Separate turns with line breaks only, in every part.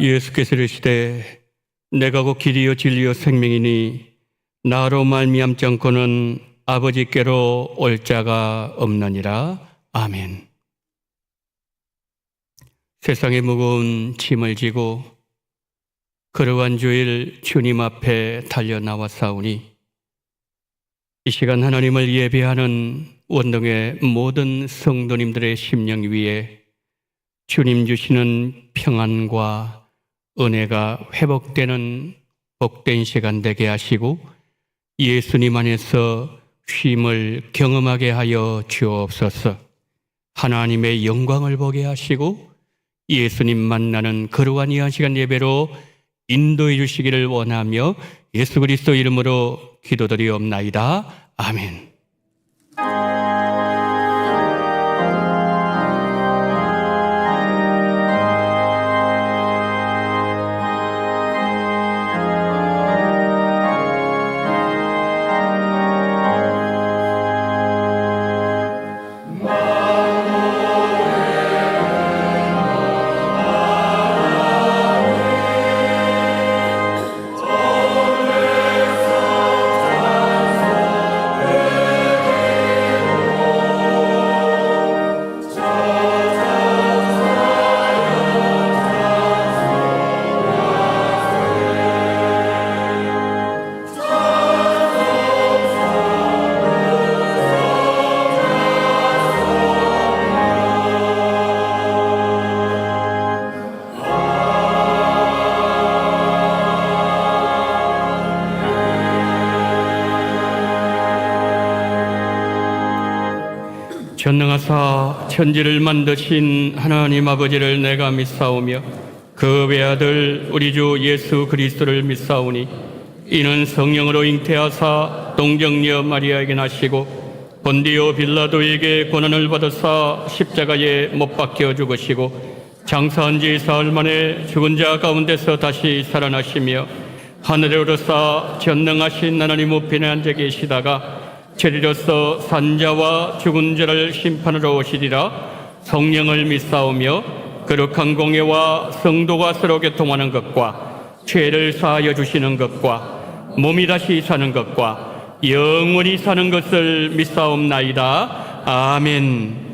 예수께서 이르시되 내가 곧 길이요 진리요 생명이니 나로 말미암지 않고는 아버지께로 올 자가 없느니라. 아멘. 세상의 무거운 짐을 지고 거룩한 주일 주님 앞에 달려 나왔사오니 이 시간 하나님을 예배하는 원동의 모든 성도님들의 심령 위에 주님 주시는 평안과 은혜가 회복되는 복된 시간 되게 하시고 예수님 안에서 쉼을 경험하게 하여 주옵소서. 하나님의 영광을 보게 하시고 예수님 만나는 거룩한 이 한 시간 예배로 인도해 주시기를 원하며 예수 그리스도 이름으로 기도드리옵나이다. 아멘. 전능하사 천지를 만드신 하나님 아버지를 내가 믿사오며 그 외아들 우리 주 예수 그리스도를 믿사오니 이는 성령으로 잉태하사 동정녀 마리아에게 나시고 본디오 빌라도에게 고난을 받으사 십자가에 못 박혀 죽으시고 장사한 지 사흘 만에 죽은 자 가운데서 다시 살아나시며 하늘에 오르사 전능하신 하나님 우편에 앉아 계시다가 저리로서 산자와 죽은 자를 심판하러 오시리라. 성령을 믿사오며 거룩한 공예와 성도가 서로 교통하는 것과 죄를 사하여 주시는 것과 몸이 다시 사는 것과 영원히 사는 것을 믿사옵나이다. 아멘.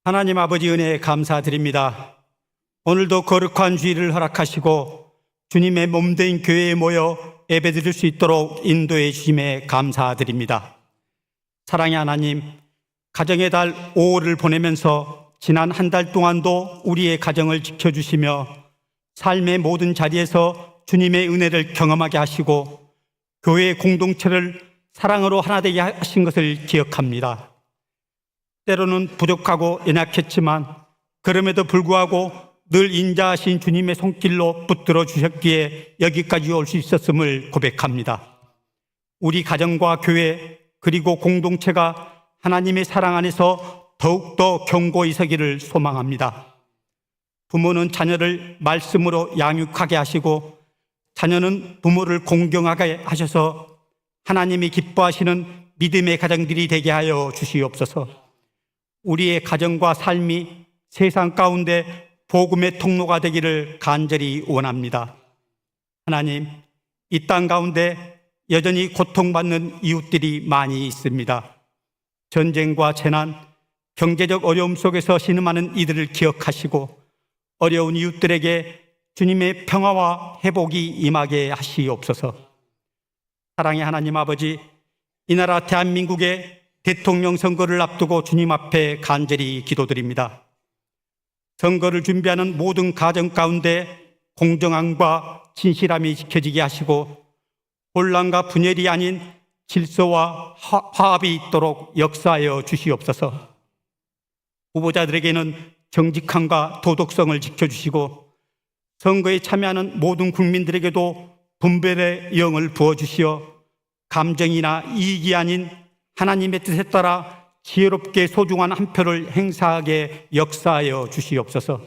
하나님 아버지 은혜에 감사드립니다. 오늘도 거룩한 주일을 허락하시고 주님의 몸된 교회에 모여 예배드릴 수 있도록 인도해 주심에 감사드립니다. 사랑의 하나님, 가정의 달 5월을 보내면서 지난 한 달 동안도 우리의 가정을 지켜주시며 삶의 모든 자리에서 주님의 은혜를 경험하게 하시고 교회의 공동체를 사랑으로 하나 되게 하신 것을 기억합니다. 때로는 부족하고 연약했지만 그럼에도 불구하고 늘 인자하신 주님의 손길로 붙들어 주셨기에 여기까지 올 수 있었음을 고백합니다. 우리 가정과 교회 그리고 공동체가 하나님의 사랑 안에서 더욱더 견고히 서기를 소망합니다. 부모는 자녀를 말씀으로 양육하게 하시고 자녀는 부모를 공경하게 하셔서 하나님이 기뻐하시는 믿음의 가정들이 되게 하여 주시옵소서. 우리의 가정과 삶이 세상 가운데 복음의 통로가 되기를 간절히 원합니다. 하나님, 이 땅 가운데 여전히 고통받는 이웃들이 많이 있습니다. 전쟁과 재난, 경제적 어려움 속에서 신음하는 이들을 기억하시고 어려운 이웃들에게 주님의 평화와 회복이 임하게 하시옵소서. 사랑의 하나님 아버지, 이 나라 대한민국의 대통령 선거를 앞두고 주님 앞에 간절히 기도드립니다. 선거를 준비하는 모든 가정 가운데 공정함과 진실함이 지켜지게 하시고 혼란과 분열이 아닌 질서와 화합이 있도록 역사하여 주시옵소서. 후보자들에게는 정직함과 도덕성을 지켜주시고 선거에 참여하는 모든 국민들에게도 분별의 영을 부어주시어 감정이나 이익이 아닌 하나님의 뜻에 따라 지혜롭게 소중한 한 표를 행사하게 역사하여 주시옵소서.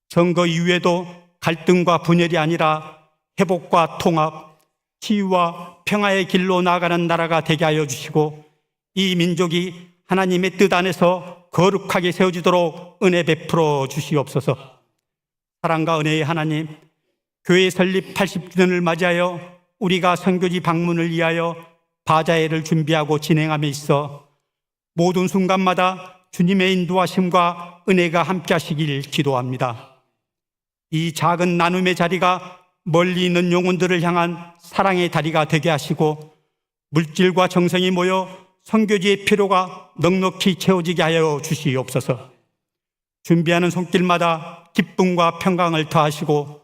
선거 이후에도 갈등과 분열이 아니라 회복과 통합, 치유와 평화의 길로 나아가는 나라가 되게 하여 주시고 이 민족이 하나님의 뜻 안에서 거룩하게 세워지도록 은혜 베풀어 주시옵소서. 사랑과 은혜의 하나님, 교회 설립 80주년을 맞이하여 우리가 선교지 방문을 위하여 바자회를 준비하고 진행함에 있어 모든 순간마다 주님의 인도하심과 은혜가 함께 하시길 기도합니다. 이 작은 나눔의 자리가 멀리 있는 영혼들을 향한 사랑의 다리가 되게 하시고 물질과 정성이 모여 선교지의 필요가 넉넉히 채워지게 하여 주시옵소서. 준비하는 손길마다 기쁨과 평강을 더하시고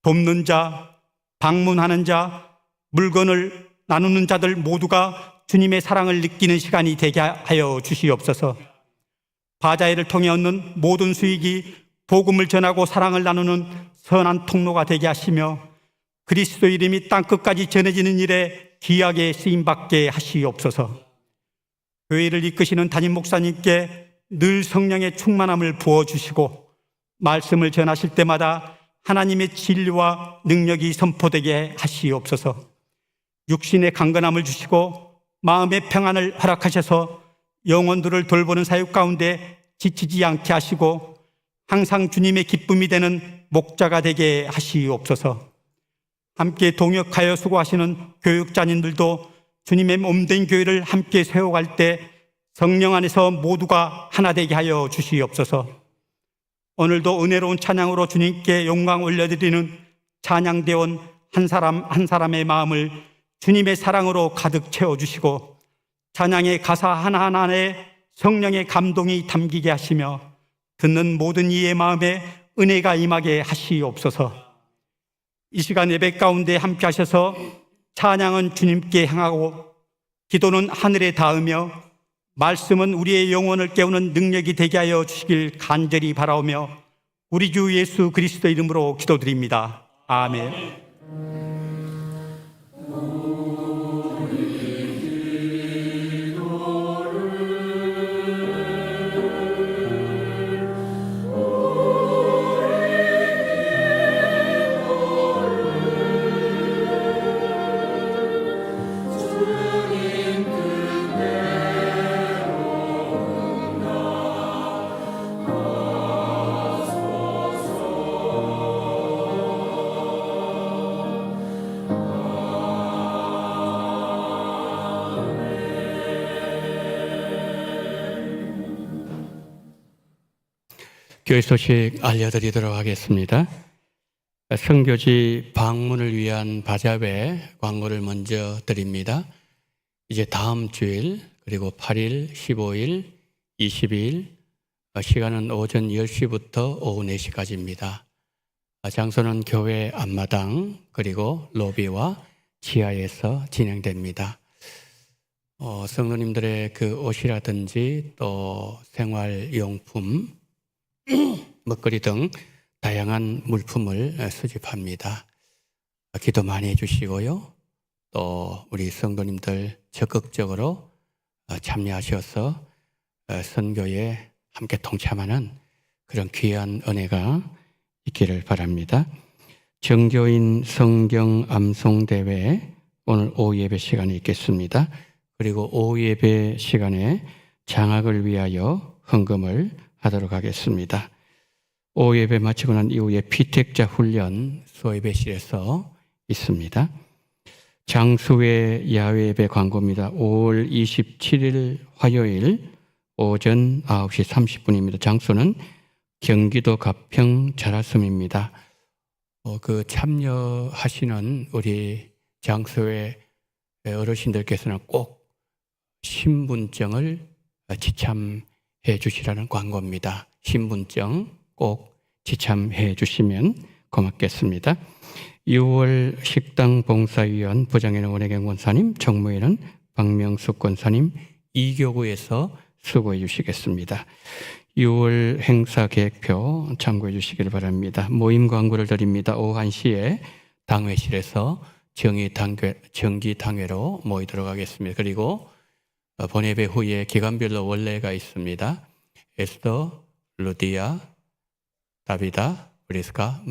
돕는 자, 방문하는 자, 물건을 나누는 자들 모두가 주님의 사랑을 느끼는 시간이 되게 하여 주시옵소서. 바자회를 통해 얻는 모든 수익이 복음을 전하고 사랑을 나누는 선한 통로가 되게 하시며 그리스도 이름이 땅끝까지 전해지는 일에 귀하게 쓰임받게 하시옵소서. 교회를 이끄시는 담임 목사님께 늘 성령의 충만함을 부어주시고 말씀을 전하실 때마다 하나님의 진리와 능력이 선포되게 하시옵소서. 육신의 강건함을 주시고 마음의 평안을 허락하셔서 영혼들을 돌보는 사역 가운데 지치지 않게 하시고 항상 주님의 기쁨이 되는 목자가 되게 하시옵소서. 함께 동역하여 수고하시는 교육자님들도 주님의 몸된 교회를 함께 세워갈 때 성령 안에서 모두가 하나 되게 하여 주시옵소서. 오늘도 은혜로운 찬양으로 주님께 영광 올려드리는 찬양대원 한 사람 한 사람의 마음을 주님의 사랑으로 가득 채워주시고 찬양의 가사 하나하나에 성령의 감동이 담기게 하시며 듣는 모든 이의 마음에 은혜가 임하게 하시옵소서. 이 시간 예배 가운데 함께 하셔서 찬양은 주님께 향하고 기도는 하늘에 닿으며 말씀은 우리의 영혼을 깨우는 능력이 되게 하여 주시길 간절히 바라오며 우리 주 예수 그리스도 이름으로 기도드립니다. 아멘.
교회 소식 알려드리도록 하겠습니다. 선교지 방문을 위한 바잡의 광고를 먼저 드립니다. 이제 다음 주일, 그리고 8일, 15일, 22일, 시간은 오전 10시부터 오후 4시까지입니다. 장소는 교회 앞마당, 그리고 로비와 지하에서 진행됩니다. 성도님들의 그 옷이라든지 또 생활용품, 먹거리 등 다양한 물품을 수집합니다. 기도 많이 해주시고요. 또 우리 성도님들 적극적으로 참여하셔서 선교에 함께 동참하는 그런 귀한 은혜가 있기를 바랍니다. 정교인 성경 암송대회 오늘 오후 예배 시간에 있겠습니다. 그리고 오후 예배 시간에 장학을 위하여 헌금을 하도록 하겠습니다. 오후 예배 마치고 난 이후에 피택자 훈련 소예배실에서 있습니다. 장수회 야외 예배 광고입니다. 5월 27일 화요일 오전 9시 30분입니다. 장소는 경기도 가평 자라섬입니다. 참여하시는 우리 장수회 어르신들께서는 꼭 신분증을 지참해 주시라는 광고입니다. 신분증 꼭 지참해 주시면 고맙겠습니다. 6월 식당 봉사위원 부장에는 원혜경 권사님, 정무에는 박명숙 권사님, 이교구에서 수고해 주시겠습니다. 6월 행사 계획표 참고해 주시길 바랍니다. 모임 광고를 드립니다. 오후 1시에 당회실에서 정기당회로 모이도록 하겠습니다. 그리고 본예배 후에 기간별로 원래가 있습니다. 에스더, 루디아, 다비다, 브리스카,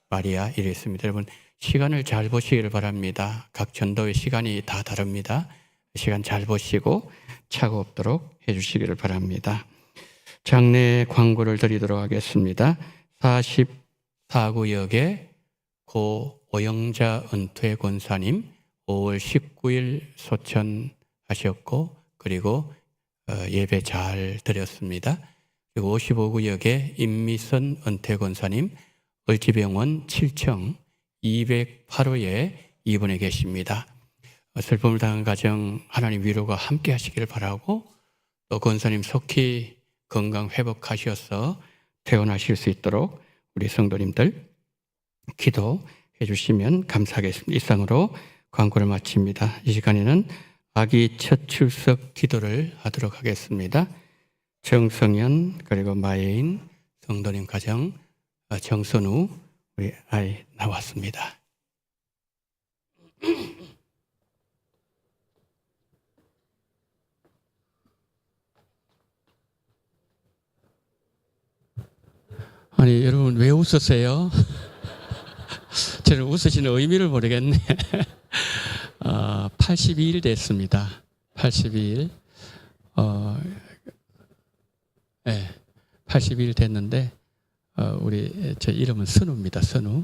마리아 이렇게 있습니다. 여러분 시간을 잘 보시기를 바랍니다. 각 전도의 시간이 다 다릅니다. 시간 잘 보시고 착오 없도록 해주시기를 바랍니다. 장례 광고를 드리도록 하겠습니다. 44구역에 고 오영자 은퇴 권사님 5월 19일 소천하셨고 그리고 예배 잘 드렸습니다. 그리고 55구역에 임미선 은퇴 권사님 을지병원 7층 208호에 입원해 계십니다. 슬픔을 당한 가정 하나님 위로가 함께 하시기를 바라고 또 권사님 속히 건강 회복하셔서 퇴원하실 수 있도록 우리 성도님들 기도해 주시면 감사하겠습니다. 이상으로 광고를 마칩니다. 이 시간에는 아기 첫 출석 기도를 하도록 하겠습니다. 정성현 그리고 마예인 성도님 가정 정선우 우리 아이 나왔습니다. 아니 여러분 왜 웃으세요? 저는 웃으시는 의미를 모르겠네. 82일 됐습니다. 82일. 네, 82일 됐는데 우리 제 이름은 선우입니다. 선우.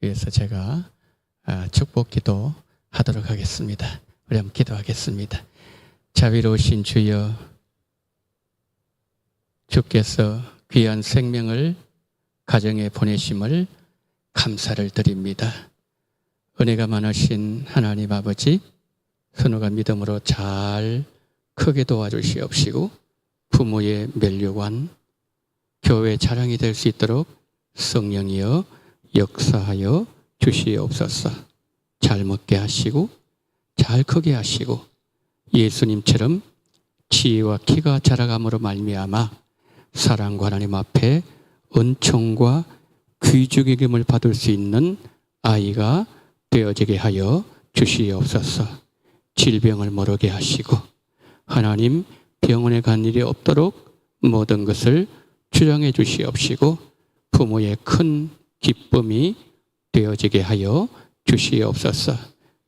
그래서 제가 축복기도 하도록 하겠습니다. 우리 한번 기도하겠습니다. 자비로우신 주여, 주께서 귀한 생명을 가정에 보내심을 감사를 드립니다. 은혜가 많으신 하나님 아버지, 선우가 믿음으로 잘 크게 도와주시옵시고 부모의 면류관, 교회 자랑이 될 수 있도록 성령이여 역사하여 주시옵소서. 잘 먹게 하시고 잘 크게 하시고 예수님처럼 지혜와 키가 자라감으로 말미암아 사랑과 하나님 앞에 은총과 귀중임을 받을 수 있는 아이가 되어지게 하여 주시옵소서. 질병을 모르게 하시고 하나님 병원에 간 일이 없도록 모든 것을 주장해 주시옵시고 부모의 큰 기쁨이 되어지게 하여 주시옵소서.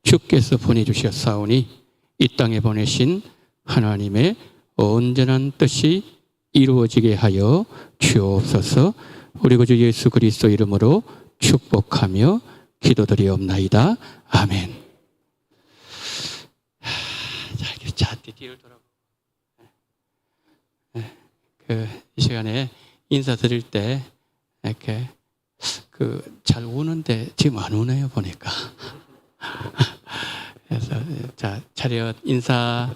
주께서 보내주셨사오니 이 땅에 보내신 하나님의 온전한 뜻이 이루어지게 하여 주옵소서. 우리 구주 예수 그리스도 이름으로 축복하며 기도드리옵나이다. 아멘. 자, 뒤를 돌아보고 이 시간에 인사드릴 때 이렇게 잘 우는데 지금 안 우네요 보니까. 그래서 자 차렷 인사.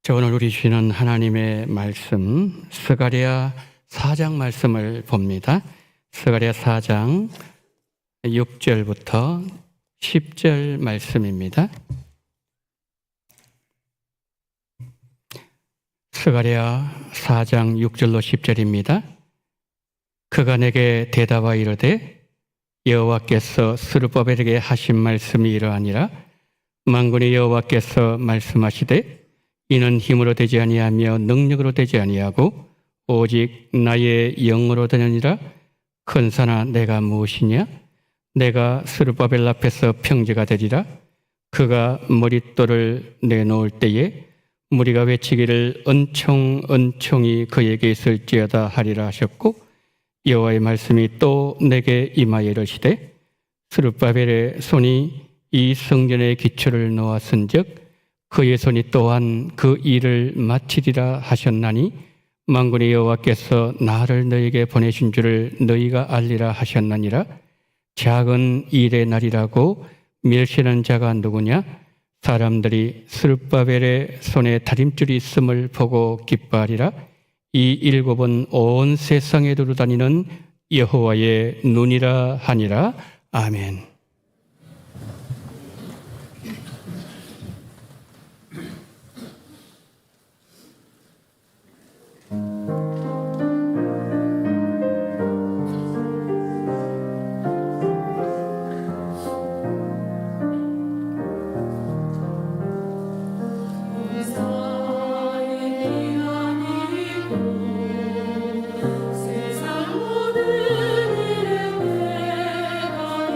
자, 오늘 우리 주시는 하나님의 말씀 스가랴 4장 말씀을 봅니다. 스가랴 4장 6절부터 10절 말씀입니다. 스가랴 4장 6절로 10절입니다. 그가 내게 대답하여 이르되 여호와께서 스룹바벨에게 하신 말씀이 이러하니라. 만군의 여호와께서 말씀하시되 이는 힘으로 되지 아니하며 능력으로 되지 아니하고 오직 나의 영으로 되느니라. 큰 산아 내가 무엇이냐? 내가 스룹바벨 앞에서 평지가 되리라. 그가 머릿돌을 내놓을 때에 무리가 외치기를 은총이 그에게 있을지어다 하리라 하셨고, 여호와의 말씀이 또 내게 임하여 이르시되 스룹바벨의 손이 이 성전의 기초를 놓았은즉 그의 손이 또한 그 일을 마치리라 하셨나니 만군의 여호와께서 나를 너에게 보내신 줄을 너희가 알리라 하셨나니라. 작은 일의 날이라고 멸시하는 자가 누구냐? 사람들이 스룹바벨의 손에 다림줄이 있음을 보고 기뻐하리라. 이 일곱은 온 세상에 두루 다니는 여호와의 눈이라 하니라. 아멘.
세상 모든 일에 내가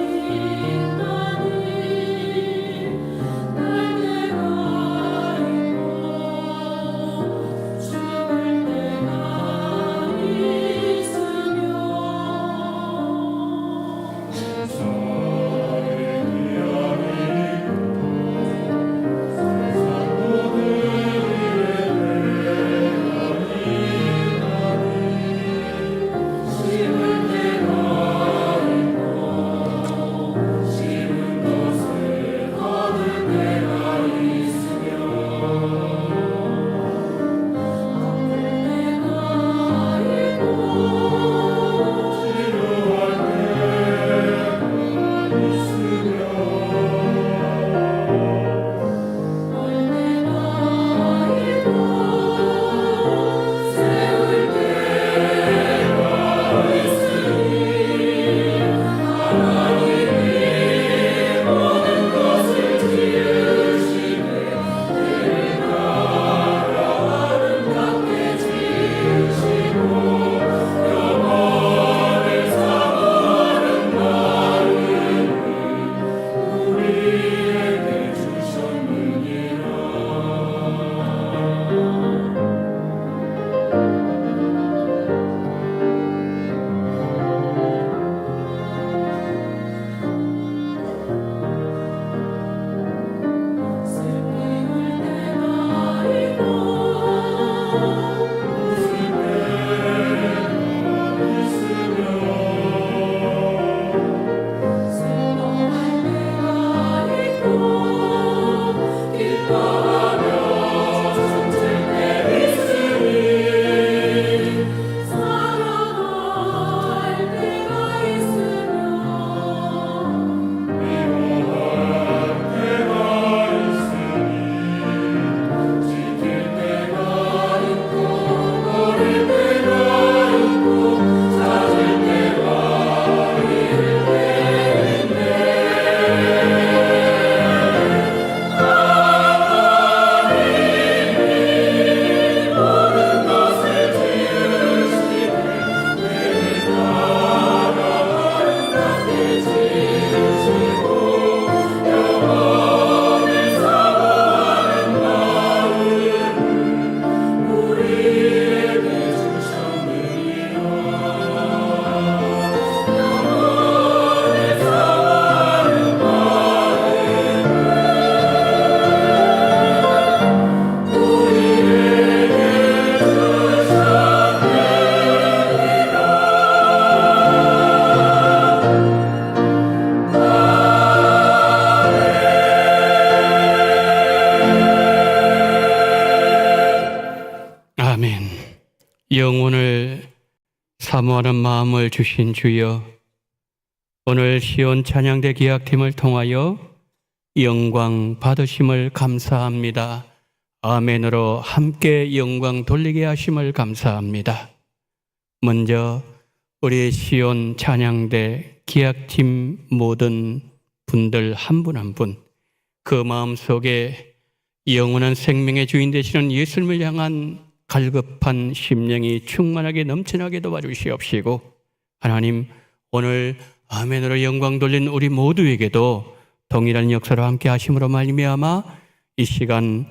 사모하는 마음을 주신 주여, 오늘 시온 찬양대 기악팀을 통하여 영광 받으심을 감사합니다. 아멘으로 함께 영광 돌리게 하심을 감사합니다. 먼저 우리 시온 찬양대 기악팀 모든 분들 한 분 한 분 그 마음속에 영원한 생명의 주인 되시는 예수님을 향한 갈급한 심령이 충만하게 넘쳐나게 도와주시옵시고, 하나님 오늘 아멘으로 영광 돌린 우리 모두에게도 동일한 역사로 함께 하심으로 말미암아 이 시간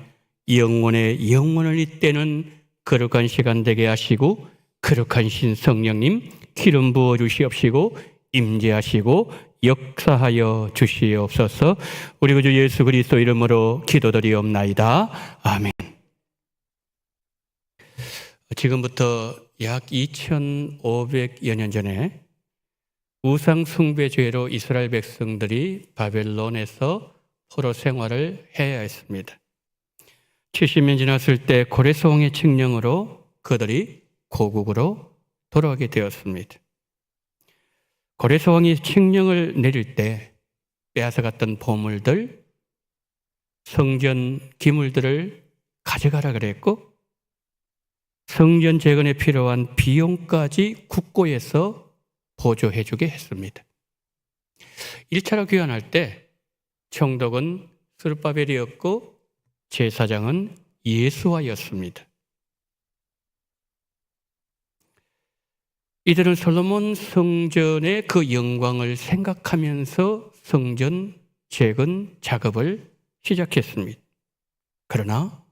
영혼의 영혼을 잇대는 거룩한 시간 되게 하시고, 거룩한 신 성령님 기름 부어 주시옵시고 임재하시고 역사하여 주시옵소서. 우리 구주 예수 그리스도 이름으로 기도드리옵나이다. 아멘. 지금부터 약 2500여 년 전에 우상 숭배죄로 이스라엘 백성들이 바벨론에서 포로 생활을 해야 했습니다. 70년 지났을 때 고레스 왕의 칙령으로 그들이 고국으로 돌아가게 되었습니다. 고레스 왕이 칙령을 내릴 때 빼앗아갔던 보물들, 성전 기물들을 가져가라 그랬고, 성전 재건에 필요한 비용까지 국고에서 보조해 주게 했습니다. 1차로 귀환할 때 총독은 스룹바벨이었고 제사장은 예수와였습니다. 이들은 솔로몬 성전의 그 영광을 생각하면서 성전 재건 작업을 시작했습니다. 그러나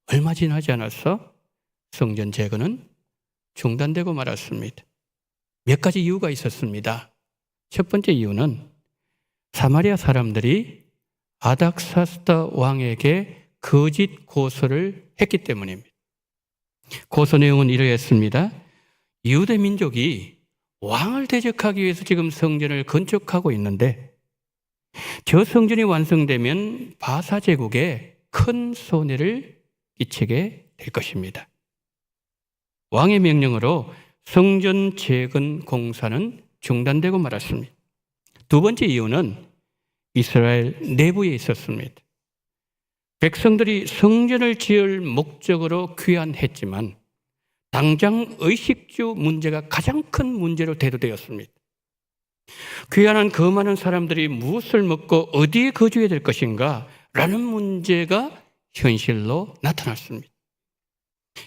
얼마 지나지 않아서 성전 재건은 중단되고 말았습니다. 몇 가지 이유가 있었습니다. 첫 번째 이유는 사마리아 사람들이 아닥사스다 왕에게 거짓 고소를 했기 때문입니다. 고소 내용은 이러했습니다. 유대 민족이 왕을 대적하기 위해서 지금 성전을 건축하고 있는데 저 성전이 완성되면 바사 제국에 큰 손해를 끼치게 될 것입니다. 왕의 명령으로 성전 재건 공사는 중단되고 말았습니다. 두 번째 이유는 이스라엘 내부에 있었습니다. 백성들이 성전을 지을 목적으로 귀환했지만 당장 의식주 문제가 가장 큰 문제로 대두되었습니다. 귀환한 그 많은 사람들이 무엇을 먹고 어디에 거주해야 될 것인가 라는 문제가 현실로 나타났습니다.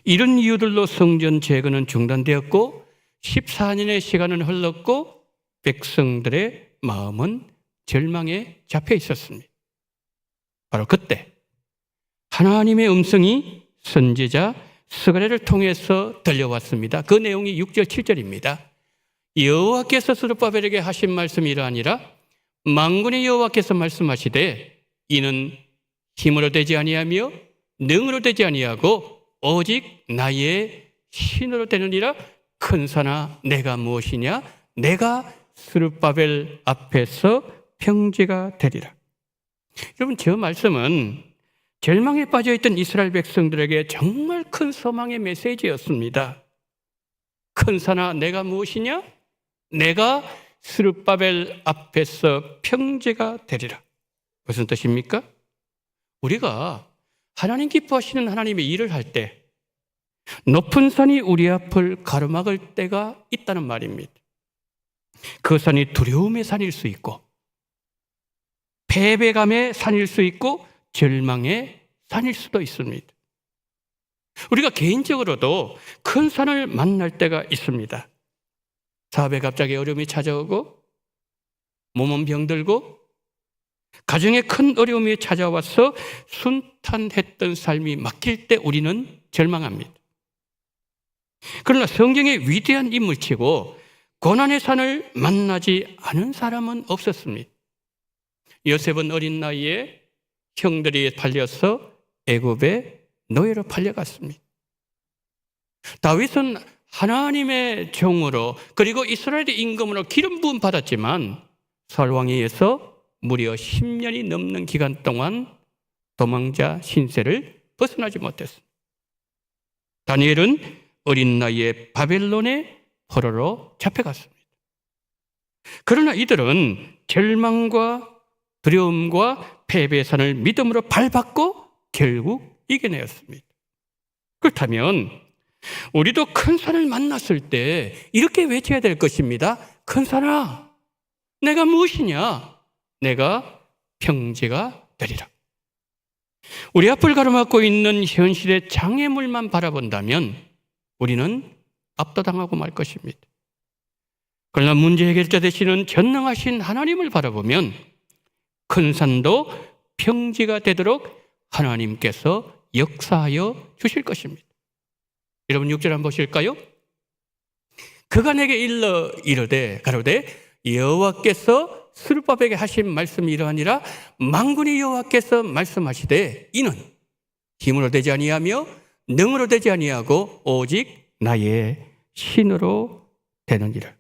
이런 이유들로 성전 재건은 중단되었고 14년의 시간은 흘렀고 백성들의 마음은 절망에 잡혀 있었습니다. 바로 그때 하나님의 음성이 선지자 스가랴를 통해서 들려왔습니다. 그 내용이 6절 7절입니다. 여호와께서 스룹바벨에게 하신 말씀이 이러하니라. 만군의 여호와께서 말씀하시되 이는 힘으로 되지 아니하며 능으로 되지 아니하고 오직 나의 신으로 되느니라. 큰 산아 내가 무엇이냐? 내가 스룹바벨 앞에서 평지가 되리라. 여러분, 저 말씀은 절망에 빠져있던 이스라엘 백성들에게 정말 큰 소망의 메시지였습니다. 큰 산아 내가 무엇이냐? 내가 스룹바벨 앞에서 평지가 되리라. 무슨 뜻입니까? 우리가 하나님 기뻐하시는 하나님의 일을 할 때 높은 산이 우리 앞을 가로막을 때가 있다는 말입니다. 그 산이 두려움의 산일 수 있고 패배감의 산일 수 있고 절망의 산일 수도 있습니다. 우리가 개인적으로도 큰 산을 만날 때가 있습니다. 사업에 갑자기 어려움이 찾아오고 몸은 병들고 가정에 큰 어려움이 찾아와서 순탄했던 삶이 막힐 때 우리는 절망합니다. 그러나 성경의 위대한 인물치고 고난의 산을 만나지 않은 사람은 없었습니다. 요셉은 어린 나이에 형들이 팔려서 애굽에 노예로 팔려갔습니다. 다윗은 하나님의 종으로 그리고 이스라엘의 임금으로 기름 부음 받았지만 사울 왕에 의해서 무려 10년이 넘는 기간 동안 도망자 신세를 벗어나지 못했습니다. 다니엘은 어린 나이에 바벨론에 포로로 잡혀갔습니다. 그러나 이들은 절망과 두려움과 패배의 산을 믿음으로 밟았고 결국 이겨내었습니다. 그렇다면 우리도 큰 산을 만났을 때 이렇게 외쳐야 될 것입니다. 큰 산아, 내가 무엇이냐? 내가 평지가 되리라. 우리 앞을 가로막고 있는 현실의 장애물만 바라본다면 우리는 압도당하고 말 것입니다. 그러나 문제 해결자 되시는 전능하신 하나님을 바라보면 큰 산도 평지가 되도록 하나님께서 역사하여 주실 것입니다. 여러분 6절 한번 보실까요? 그가 내게 일러 이르되 가로되 여호와께서 스룹바벨에게 하신 말씀이 이러하니라. 만군의 여호와께서 말씀하시되 이는 힘으로 되지 아니하며 능으로 되지 아니하고 오직 나의 신으로 되느니라.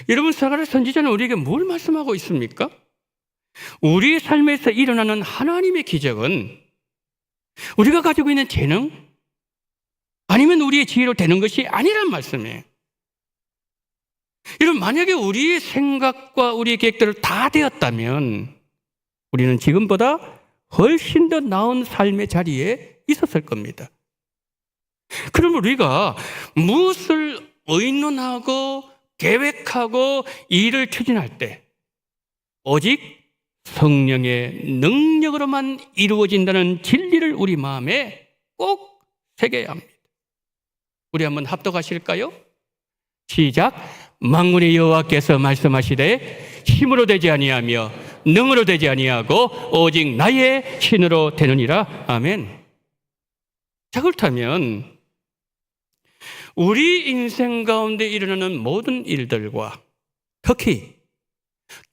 여러분, 사가랴 선지자는 우리에게 뭘 말씀하고 있습니까? 우리의 삶에서 일어나는 하나님의 기적은 우리가 가지고 있는 재능 아니면 우리의 지혜로 되는 것이 아니란 말씀이에요. 여러분, 만약에 우리의 생각과 우리의 계획대로 다 되었다면 우리는 지금보다 훨씬 더 나은 삶의 자리에 있었을 겁니다. 그럼 우리가 무엇을 의논하고 계획하고 일을 추진할 때 오직 성령의 능력으로만 이루어진다는 진리를 우리 마음에 꼭 새겨야 합니다. 우리 한번 합독하실까요? 시작. 만군의 여호와께서 말씀하시되 힘으로 되지 아니하며 능으로 되지 아니하고 오직 나의 신으로 되느니라. 아멘. 자, 그렇다면 우리 인생 가운데 일어나는 모든 일들과 특히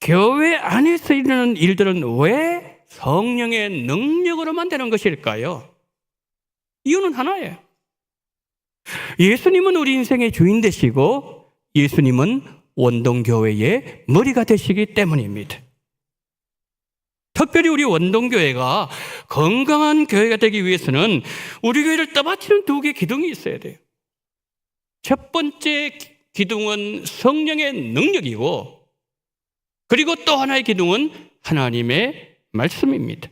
교회 안에서 일어나는 일들은 왜 성령의 능력으로만 되는 것일까요? 이유는 하나예요. 예수님은 우리 인생의 주인 되시고 예수님은 원동교회의 머리가 되시기 때문입니다. 특별히 우리 원동교회가 건강한 교회가 되기 위해서는 우리 교회를 떠받치는 두 개의 기둥이 있어야 돼요. 첫 번째 기둥은 성령의 능력이고, 그리고 또 하나의 기둥은 하나님의 말씀입니다.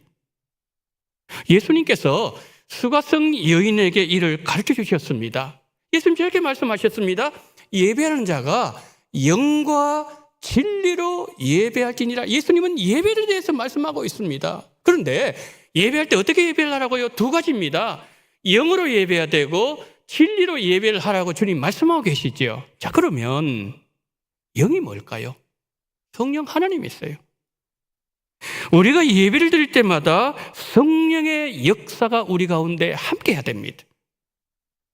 예수님께서 수가성 여인에게 이를 가르쳐 주셨습니다. 예수님 저렇게 말씀하셨습니다. 예배하는 자가 영과 진리로 예배할지니라. 예수님은 예배에 대해서 말씀하고 있습니다. 그런데 예배할 때 어떻게 예배를 하라고요? 두 가지입니다. 영으로 예배해야 되고 진리로 예배를 하라고 주님 말씀하고 계시죠. 자, 그러면 영이 뭘까요? 성령 하나님이 있어요. 우리가 예배를 드릴 때마다 성령의 역사가 우리 가운데 함께 해야 됩니다.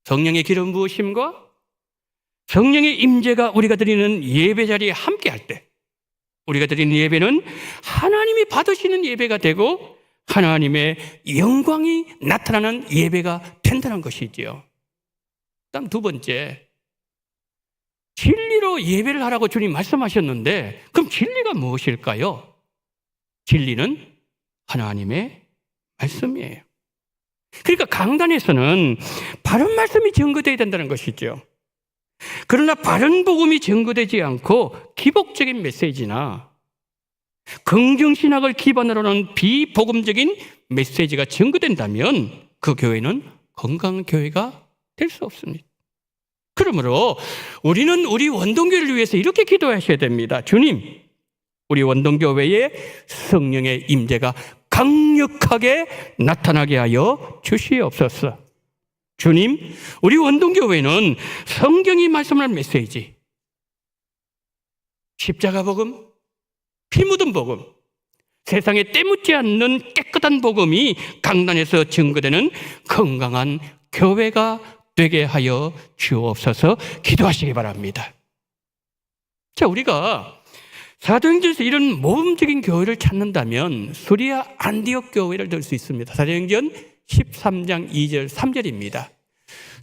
성령의 기름 부으심과 성령의 임재가 우리가 드리는 예배 자리에 함께 할 때 우리가 드리는 예배는 하나님이 받으시는 예배가 되고 하나님의 영광이 나타나는 예배가 된다는 것이지요. 그다음 두 번째, 진리로 예배를 하라고 주님 말씀하셨는데 그럼 진리가 무엇일까요? 진리는 하나님의 말씀이에요. 그러니까 강단에서는 바른 말씀이 증거되어야 된다는 것이죠. 그러나 바른 복음이 증거되지 않고 기복적인 메시지나 긍정신학을 기반으로 하는 비복음적인 메시지가 증거된다면 그 교회는 건강한 교회가 될 수 없습니다. 그러므로 우리는 우리 원동교회를 위해서 이렇게 기도하셔야 됩니다. 주님, 우리 원동교회에 성령의 임재가 강력하게 나타나게 하여 주시옵소서. 주님, 우리 원동교회는 성경이 말씀하는 메시지, 십자가 복음, 피 묻은 복음, 세상에 때묻지 않는 깨끗한 복음이 강단에서 증거되는 건강한 교회가 되게 하여 주옵소서. 기도하시기 바랍니다. 자, 우리가 사도행전에서 이런 모범적인 교회를 찾는다면 수리아 안디옥 교회를 들 수 있습니다. 사도행전 13장 2절 3절입니다.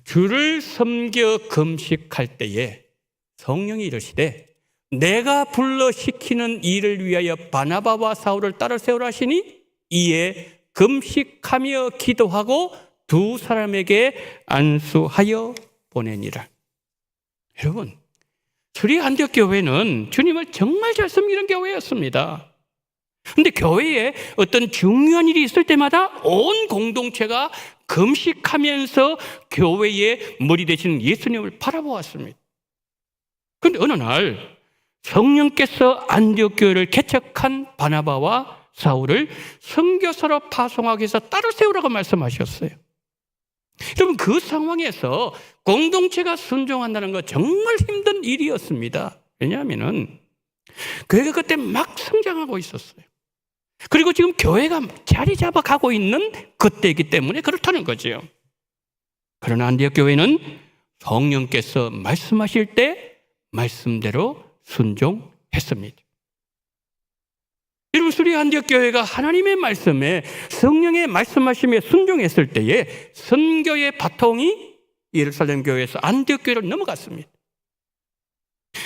주를 섬겨 금식할 때에 성령이 이르시되 내가 불러 시키는 일을 위하여 바나바와 사울을 따라 세우라 하시니 이에 금식하며 기도하고 두 사람에게 안수하여 보내니라. 여러분, 수리 안디옥 교회는 주님을 정말 잘 섬기는 교회였습니다. 그런데 교회에 어떤 중요한 일이 있을 때마다 온 공동체가 금식하면서 교회의 머리 되시는 예수님을 바라보았습니다. 그런데 어느 날 성령께서 안디옥 교회를 개척한 바나바와 사울을 선교사로 파송하기 위해서 따로 세우라고 말씀하셨어요. 여러분, 그 상황에서 공동체가 순종한다는 건 정말 힘든 일이었습니다. 왜냐하면 교회가 그때 막 성장하고 있었어요. 그리고 지금 교회가 자리 잡아가고 있는 그때이기 때문에 그렇다는 거죠. 그러나 안디옥 교회는 성령께서 말씀하실 때 말씀대로 순종했습니다. 여러분, 수리 안디옥 교회가 하나님의 말씀에, 성령의 말씀하심에 순종했을 때에 선교의 바통이 예루살렘 교회에서 안디옥 교회로 넘어갔습니다.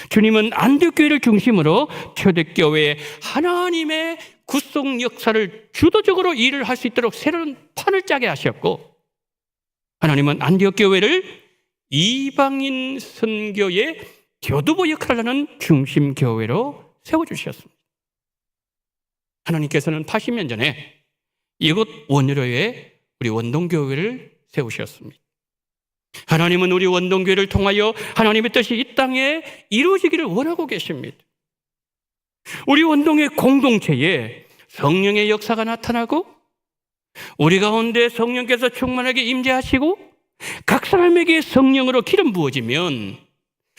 주님은 안디옥 교회를 중심으로 초대교회에 하나님의 구속 역사를 주도적으로 일을 할 수 있도록 새로운 판을 짜게 하셨고, 하나님은 안디옥 교회를 이방인 선교의 교두보 역할을 하는 중심 교회로 세워주셨습니다. 하나님께서는 80년 전에 이곳 원효로에 우리 원동교회를 세우셨습니다. 하나님은 우리 원동교회를 통하여 하나님의 뜻이 이 땅에 이루어지기를 원하고 계십니다. 우리 원동의 공동체에 성령의 역사가 나타나고, 우리 가운데 성령께서 충만하게 임재하시고 각 사람에게 성령으로 기름 부어지면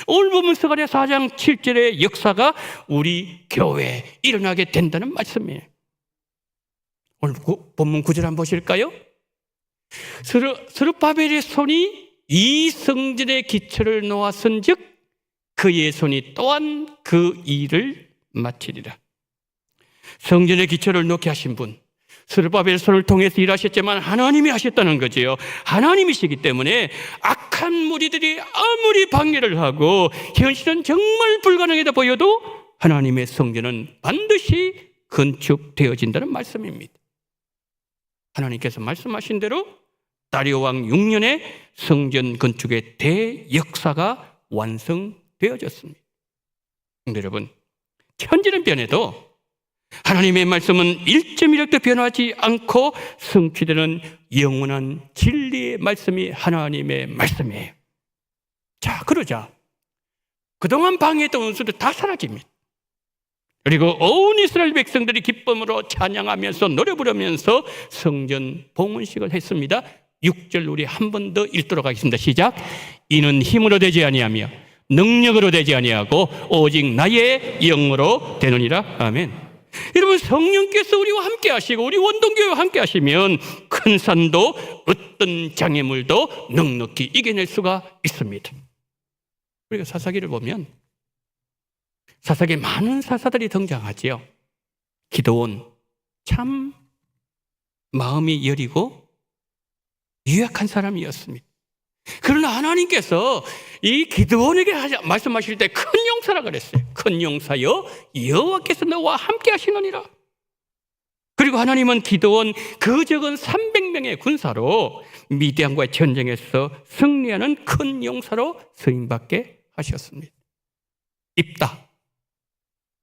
오늘 본문 스가랴 4장 7절의 역사가 우리 교회에 일어나게 된다는 말씀이에요. 오늘 본문 9절 한번 보실까요? 스룹바벨의 손이 이 성전의 기초를 놓았은즉 그의 손이 또한 그 일을 마치리라. 성전의 기초를 놓게 하신 분, 스룹바벨 손을 통해서 일하셨지만 하나님이 하셨다는 거지요. 하나님이시기 때문에 악한 무리들이 아무리 방해를 하고 현실은 정말 불가능하다 보여도 하나님의 성전은 반드시 건축되어진다는 말씀입니다. 하나님께서 말씀하신 대로 다리오 왕 6년에 성전 건축의 대역사가 완성되어졌습니다. 여러분, 천지는 변해도 하나님의 말씀은 1.1획도 변하지 않고 성취되는 영원한 진리의 말씀이 하나님의 말씀이에요. 자, 그러자 그동안 방해했던 원수들 다 사라집니다. 그리고 온 이스라엘 백성들이 기쁨으로 찬양하면서 노래 부르면서 성전 봉헌식을 했습니다. 6절 우리 한 번 더 읽도록 하겠습니다. 시작. 이는 힘으로 되지 아니하며 능력으로 되지 아니하고 오직 나의 영으로 되느니라. 아멘. 여러분, 성령께서 우리와 함께 하시고 우리 원동교회와 함께 하시면 큰 산도 어떤 장애물도 넉넉히 이겨낼 수가 있습니다. 우리가 사사기를 보면 사사기에 많은 사사들이 등장하지요. 기드온, 참 마음이 여리고 유약한 사람이었습니다. 그러나 하나님께서 이 기드온에게 말씀하실 때 큰 용사라 그랬어요. 큰 용사여, 여호와께서 너와 함께 하시느니라. 그리고 하나님은 기드온 그 적은 300명의 군사로 미디안과의 전쟁에서 승리하는 큰 용사로 서임받게 하셨습니다. 입다,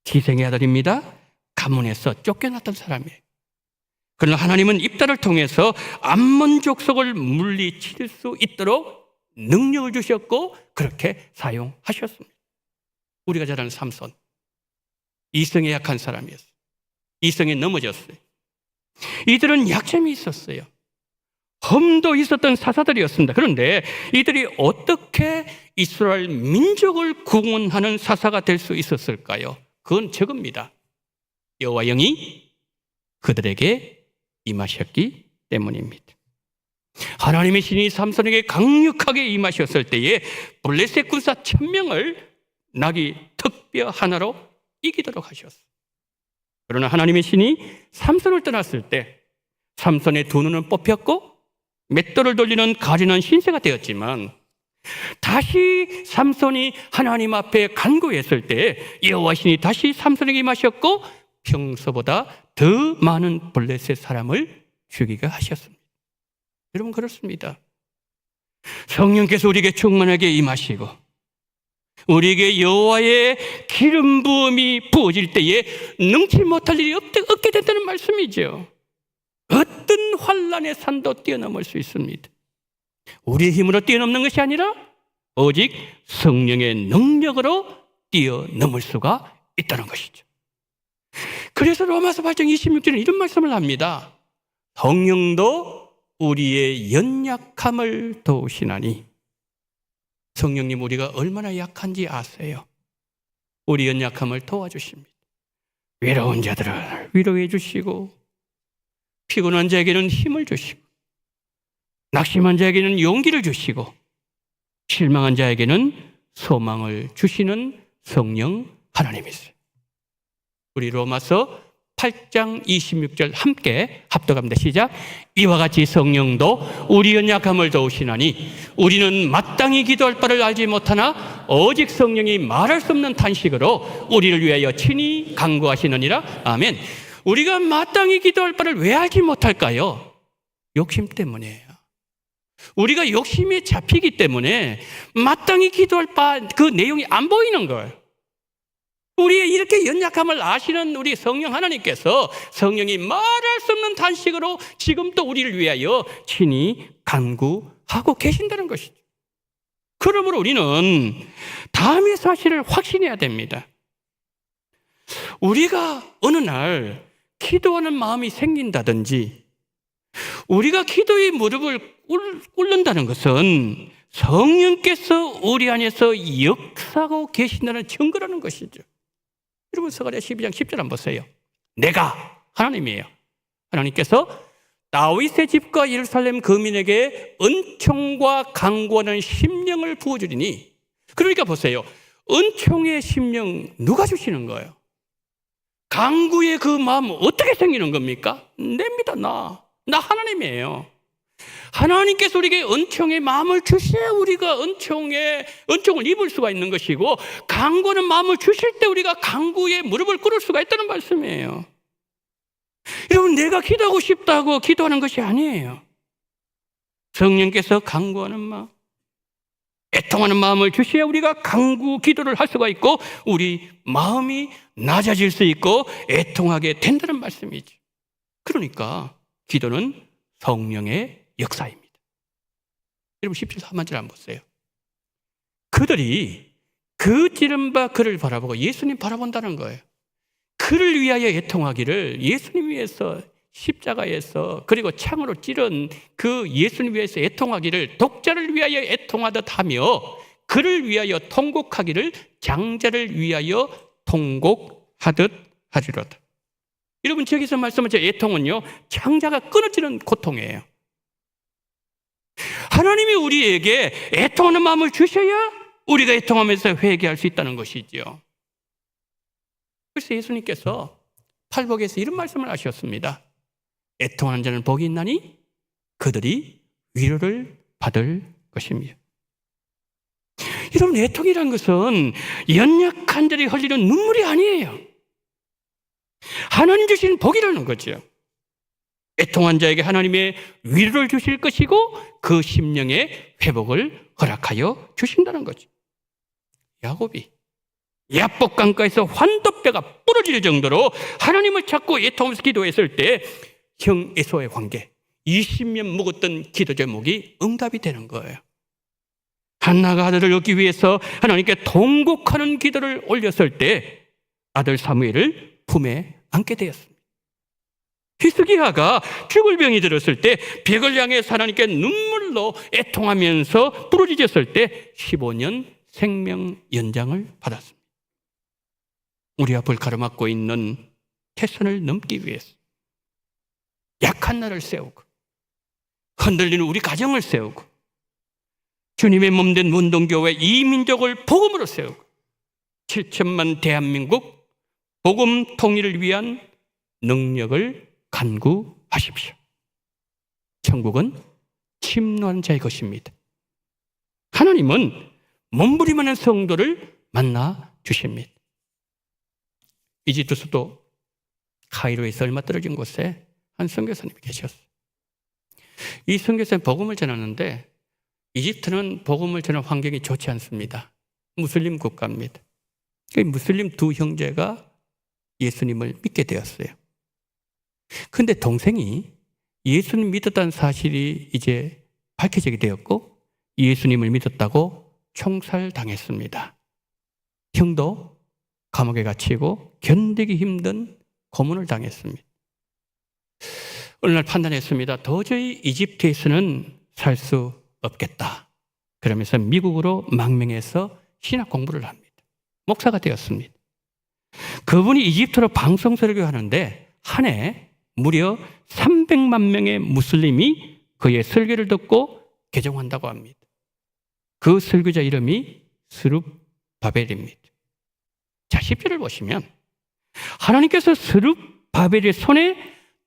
기생의 아들입니다. 가문에서 쫓겨났던 사람이에요. 그러나 하나님은 입다를 통해서 암몬 족속을 물리칠 수 있도록 능력을 주셨고 그렇게 사용하셨습니다. 우리가 잘 아는 삼손, 이성에 약한 사람이었어요. 이성에 넘어졌어요. 이들은 약점이 있었어요. 험도 있었던 사사들이었습니다. 그런데 이들이 어떻게 이스라엘 민족을 구원하는 사사가 될 수 있었을까요? 그건 저겁니다. 여호와 영이 그들에게 임하셨기 때문입니다. 하나님의 신이 삼손에게 강력하게 임하셨을 때에 블레셋 군사 1000명을 나귀 턱뼈 하나로 이기도록 하셨어요. 그러나 하나님의 신이 삼손을 떠났을 때 삼손의 두 눈은 뽑혔고 맷돌을 돌리는 가련한 신세가 되었지만 다시 삼손이 하나님 앞에 간구했을 때 여호와 신이 다시 삼손에게 임하셨고 평소보다 더 많은 블레셋 사람을 죽이게 하셨습니다. 여러분, 그렇습니다. 성령께서 우리에게 충만하게 임하시고 우리에게 여호와의 기름 부음이 부어질 때에 능치 못할 일이 없게 된다는 말씀이죠. 어떤 환난의 산도 뛰어넘을 수 있습니다. 우리의 힘으로 뛰어넘는 것이 아니라 오직 성령의 능력으로 뛰어넘을 수가 있다는 것이죠. 그래서 로마서 8장 26절에 이런 말씀을 합니다. 성령도 우리의 연약함을 도우시나니. 성령님, 우리가 얼마나 약한지 아세요? 우리 연약함을 도와주십니다. 외로운 자들을 위로해 주시고, 피곤한 자에게는 힘을 주시고, 낙심한 자에게는 용기를 주시고, 실망한 자에게는 소망을 주시는 성령 하나님이세요. 우리 로마서 8장 26절 함께 합독합니다. 시작. 이와 같이 성령도 우리 연약함을 도우시나니 우리는 마땅히 기도할 바를 알지 못하나 오직 성령이 말할 수 없는 탄식으로 우리를 위하여 친히 간구하시느니라. 아멘. 우리가 마땅히 기도할 바를 왜 알지 못할까요? 욕심 때문이에요. 우리가 욕심에 잡히기 때문에 마땅히 기도할 바 그 내용이 안 보이는 거예요. 우리의 이렇게 연약함을 아시는 우리 성령 하나님께서 성령이 말할 수 없는 탄식으로 지금도 우리를 위하여 친히 간구하고 계신다는 것이죠. 그러므로 우리는 다음의 사실을 확신해야 됩니다. 우리가 어느 날 기도하는 마음이 생긴다든지 우리가 기도의 무릎을 꿇는다는 것은 성령께서 우리 안에서 역사하고 계신다는 증거라는 것이죠. 여러분, 스가랴 12장 10절 한번 보세요. 내가 하나님이에요. 하나님께서 다윗의 집과 예루살렘 거민에게 은총과 간구하는 심령을 부어주리니. 그러니까 보세요. 은총의 심령 누가 주시는 거예요? 간구의 그 마음 어떻게 생기는 겁니까? 냅니다. 나 하나님이에요. 하나님께서 우리에게 은총의 마음을 주셔야 우리가 은총을 입을 수가 있는 것이고, 간구하는 마음을 주실 때 우리가 간구에 무릎을 꿇을 수가 있다는 말씀이에요. 여러분, 내가 기도하고 싶다고 기도하는 것이 아니에요. 성령께서 간구하는 마음, 애통하는 마음을 주셔야 우리가 간구 기도를 할 수가 있고 우리 마음이 낮아질 수 있고 애통하게 된다는 말씀이죠. 그러니까 기도는 성령의 역사입니다. 여러분, 17절 하반절 한번 보세요. 그들이 그 찌른바 그를 바라보고 예수님 바라본다는 거예요. 그를 위하여 애통하기를, 예수님 위해서 십자가에서 그리고 창으로 찌른 그 예수님 위해서 애통하기를 독자를 위하여 애통하듯 하며 그를 위하여 통곡하기를 장자를 위하여 통곡하듯 하리로다. 여러분, 저기서 말씀하신 애통은요, 장자가 끊어지는 고통이에요. 하나님이 우리에게 애통하는 마음을 주셔야 우리가 애통하면서 회개할 수 있다는 것이죠. 그래서 예수님께서 팔복에서 이런 말씀을 하셨습니다. 애통하는 자는 복이 있나니 그들이 위로를 받을 것입니다. 여러분, 애통이란 것은 연약한 자들이 흘리는 눈물이 아니에요. 하나님 주신 복이라는 거죠. 애통한 자에게 하나님의 위로를 주실 것이고 그 심령의 회복을 허락하여 주신다는 거죠. 야곱이 야복 강가에서 환도뼈가 부러질 정도로 하나님을 찾고 애통하면서 기도했을 때 형 에사오의 관계 20년 묵었던 기도 제목이 응답이 되는 거예요. 한나가 아들을 얻기 위해서 하나님께 통곡하는 기도를 올렸을 때 아들 사무엘을 품에 안게 되었습니다. 히스기야가 죽을 병이 들었을 때 벽을 향해서 하나님께 눈물로 애통하면서 부르짖었을 때 15년 생명 연장을 받았습니다. 우리 앞을 가로막고 있는 태산을 넘기 위해서 약한 나를 세우고 흔들리는 우리 가정을 세우고 주님의 몸된 문동교회 이 민족을 복음으로 세우고 7천만 대한민국 복음 통일을 위한 능력을 간구하십시오. 천국은 침노한 자의 것입니다. 하나님은 몸부림하는 성도를 만나 주십니다. 이집트 수도 카이로에서 얼마 떨어진 곳에 한 선교사님이 계셨어요. 이 선교사님 복음을 전하는데 이집트는 복음을 전하는 환경이 좋지 않습니다. 무슬림 국가입니다. 그 무슬림 두 형제가 예수님을 믿게 되었어요. 그런데 동생이 예수님 믿었다는 사실이 이제 밝혀지게 되었고 예수님을 믿었다고 총살당했습니다. 형도 감옥에 갇히고 견디기 힘든 고문을 당했습니다. 어느 날 판단했습니다. 도저히 이집트에서는 살 수 없겠다. 그러면서 미국으로 망명해서 신학 공부를 합니다. 목사가 되었습니다. 그분이 이집트로 방송 설교하는데 한 해 무려 300만 명의 무슬림이 그의 설교를 듣고 개종한다고 합니다. 그 설교자 이름이 스룹바벨입니다. 자, 10절을 보시면 하나님께서 스룹바벨의 손에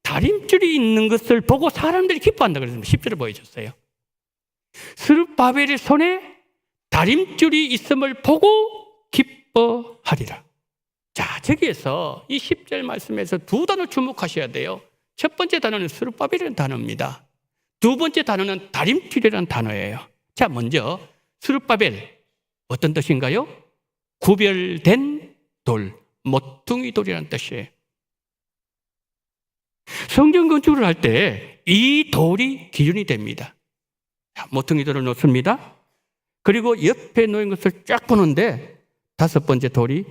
다림줄이 있는 것을 보고 사람들이 기뻐한다 그랬습니다. 10절을 보여줬어요. 스룹바벨의 손에 다림줄이 있음을 보고 기뻐하리라. 자, 저기에서 이 10절 말씀에서 두 단어 주목하셔야 돼요. 첫 번째 단어는 스룹바벨이라는 단어입니다. 두 번째 단어는 다림줄이라는 단어예요. 자, 먼저 스룹바벨 어떤 뜻인가요? 구별된 돌, 모퉁이 돌이라는 뜻이에요. 성전 건축을 할 때 이 돌이 기준이 됩니다. 모퉁이 돌을 놓습니다. 그리고 옆에 놓인 것을 쫙 보는데 다섯 번째 돌이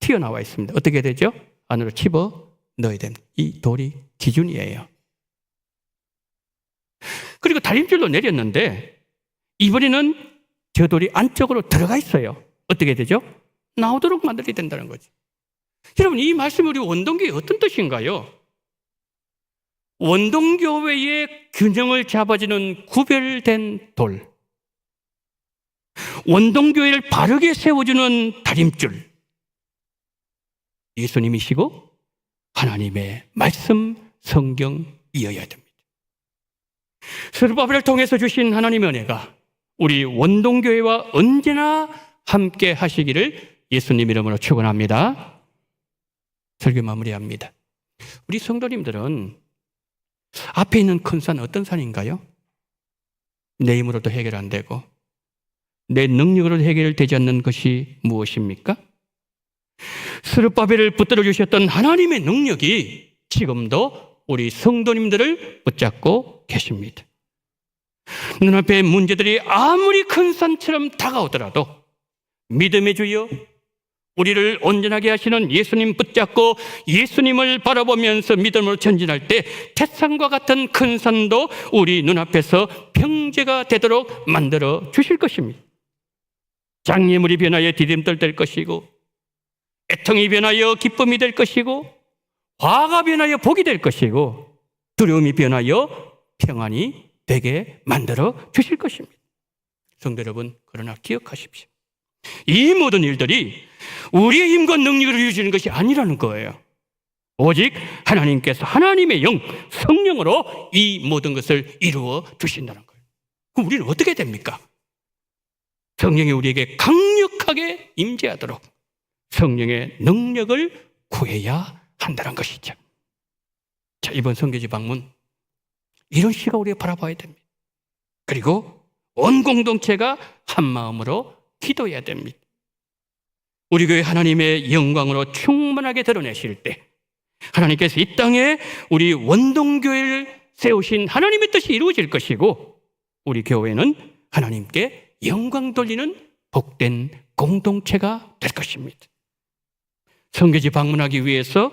튀어나와 있습니다. 어떻게 되죠? 안으로 집어 넣어야 됩니다. 이 돌이 기준이에요. 그리고 다림줄로 내렸는데 이번에는 저 돌이 안쪽으로 들어가 있어요. 어떻게 되죠? 나오도록 만들어야 된다는 거죠. 여러분, 이 말씀이 우리 원동교의 어떤 뜻인가요? 원동교회의 균형을 잡아주는 구별된 돌, 원동교회를 바르게 세워주는 다림줄, 예수님이시고 하나님의 말씀, 성경이어야 됩니다. 스룹바벨을 통해서 주신 하나님의 은혜가 우리 원동교회와 언제나 함께 하시기를 예수님 이름으로 축원합니다. 설교 마무리합니다. 우리 성도님들은 앞에 있는 큰 산 어떤 산인가요? 내 힘으로도 해결 안 되고 내 능력으로도 해결되지 않는 것이 무엇입니까? 스룹바벨을 붙들어 주셨던 하나님의 능력이 지금도 우리 성도님들을 붙잡고 계십니다. 눈앞에 문제들이 아무리 큰 산처럼 다가오더라도 믿음의 주여, 우리를 온전하게 하시는 예수님 붙잡고 예수님을 바라보면서 믿음으로 전진할 때 태산과 같은 큰 산도 우리 눈앞에서 평지가 되도록 만들어 주실 것입니다. 장애물이 변하여 디딤돌 될 것이고, 애통이 변하여 기쁨이 될 것이고, 화가 변하여 복이 될 것이고, 두려움이 변하여 평안이 되게 만들어 주실 것입니다. 성도 여러분, 그러나 기억하십시오. 이 모든 일들이 우리의 힘과 능력으로 이루어지는 것이 아니라는 거예요. 오직 하나님께서 하나님의 영, 성령으로 이 모든 것을 이루어 주신다는 거예요. 그럼 우리는 어떻게 됩니까? 성령이 우리에게 강력하게 임재하도록 성령의 능력을 구해야 한다는 것이죠. 자, 이번 선교지 방문, 이런 시각 우리가 바라봐야 됩니다. 그리고 온 공동체가 한 마음으로 기도해야 됩니다. 우리 교회 하나님의 영광으로 충만하게 드러내실 때 하나님께서 이 땅에 우리 원동교회를 세우신 하나님의 뜻이 이루어질 것이고, 우리 교회는 하나님께 영광 돌리는 복된 공동체가 될 것입니다. 선교지 방문하기 위해서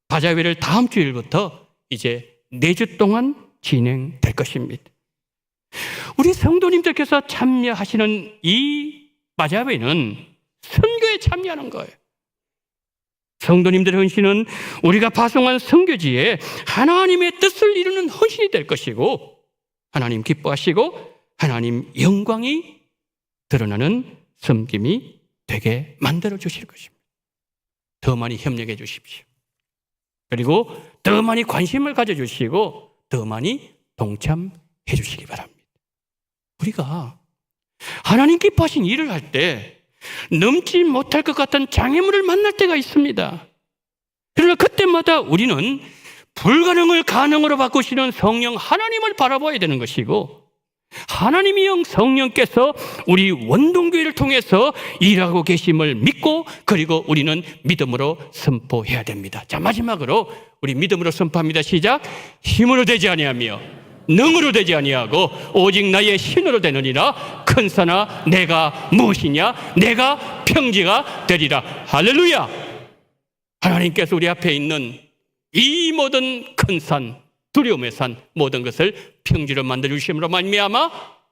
바자회를 다음 주일부터 이제 4주 동안 진행될 것입니다. 우리 성도님들께서 참여하시는 이 바자회는 선교에 참여하는 거예요. 성도님들의 헌신은 우리가 파송한 선교지에 하나님의 뜻을 이루는 헌신이 될 것이고, 하나님 기뻐하시고 하나님 영광이 드러나는 섬김이 되게 만들어 주실 것입니다. 더 많이 협력해 주십시오. 그리고 더 많이 관심을 가져주시고 더 많이 동참해 주시기 바랍니다. 우리가 하나님 기뻐하신 일을 할 때 넘지 못할 것 같은 장애물을 만날 때가 있습니다. 그러나 그때마다 우리는 불가능을 가능으로 바꾸시는 성령 하나님을 바라봐야 되는 것이고, 하나님의 영 성령께서 우리 원동교회를 통해서 일하고 계심을 믿고, 그리고 우리는 믿음으로 선포해야 됩니다. 자, 마지막으로 우리 믿음으로 선포합니다. 시작. 힘으로 되지 아니하며 능으로 되지 아니하고 오직 나의 신으로 되느니라. 큰 산아 내가 무엇이냐? 내가 평지가 되리라. 할렐루야. 하나님께서 우리 앞에 있는 이 모든 큰 산, 두려움의 산, 모든 것을 평지로 만들어주심으로 말미암아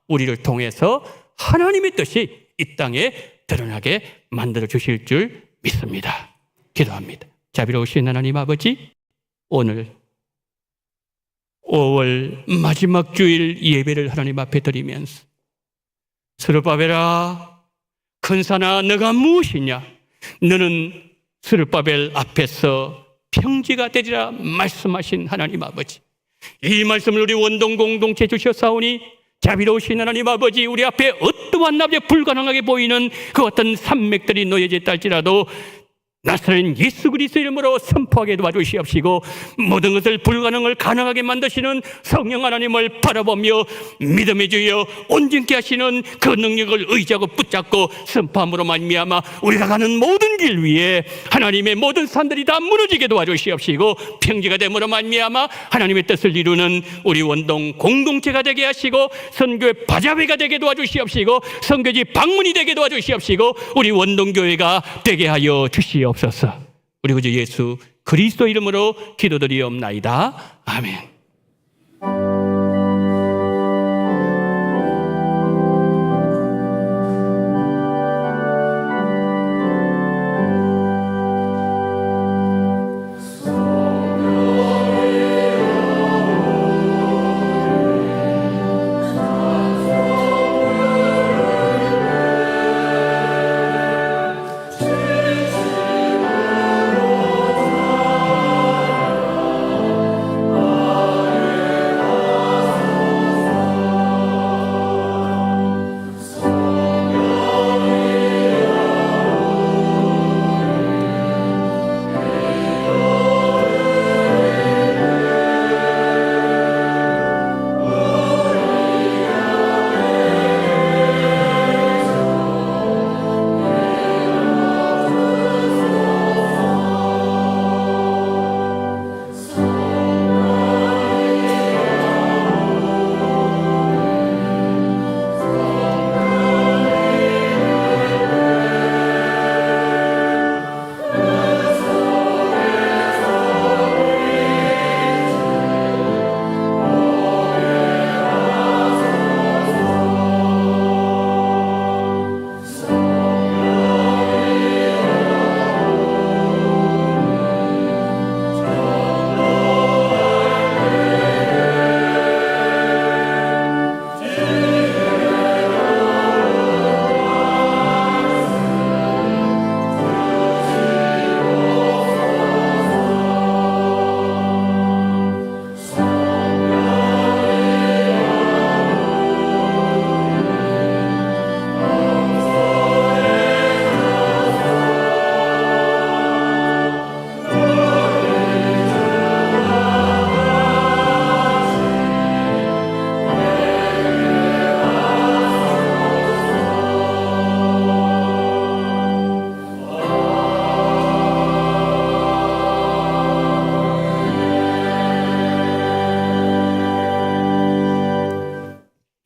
우리를 통해서 하나님의 뜻이 이 땅에 드러나게 만들어주실 줄 믿습니다. 기도합니다. 자비로우신 하나님 아버지, 오늘 5월 마지막 주일 예배를 하나님 앞에 드리면서 스룹바벨아, 큰 산아 너가 무엇이냐? 너는 스룹바벨 앞에서 평지가 되리라 말씀하신 하나님 아버지, 이 말씀을 우리 원동 공동체 주셨사오니 자비로우신 하나님 아버지, 우리 앞에 어떠한 나에 불가능하게 보이는 그 어떤 산맥들이 놓여져 있다 할지라도 나사렛 예수 그리스도 이름으로 선포하게 도와주시옵시고, 모든 것을 불가능을 가능하게 만드시는 성령 하나님을 바라보며 믿음의 주여 온전케 하시는 그 능력을 의지하고 붙잡고 선포함으로 말미암아 우리가 가는 모든 길 위에 하나님의 모든 산들이 다 무너지게 도와주시옵시고, 평지가 됨으로 말미암아 하나님의 뜻을 이루는 우리 원동 공동체가 되게 하시고, 선교의 바자회가 되게 도와주시옵시고, 선교지 방문이 되게 도와주시옵시고, 우리 원동교회가 되게 하여 주시옵소서. 우리 구주 예수 그리스도 이름으로 기도드리옵나이다. 아멘.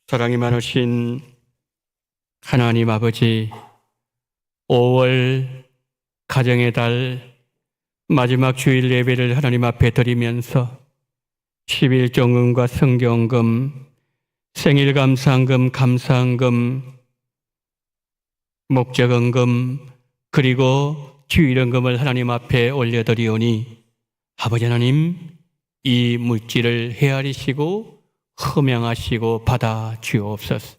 사랑이 많으신 하나님 아버지, 5월 가정의 달 마지막 주일 예배를 하나님 앞에 드리면서 11종금과 성경금, 생일감사헌금, 감사헌금, 목적헌금, 그리고 주일헌금을 하나님 앞에 올려드리오니 아버지 하나님, 이 물질을 헤아리시고 흠양하시고 받아 주옵소서.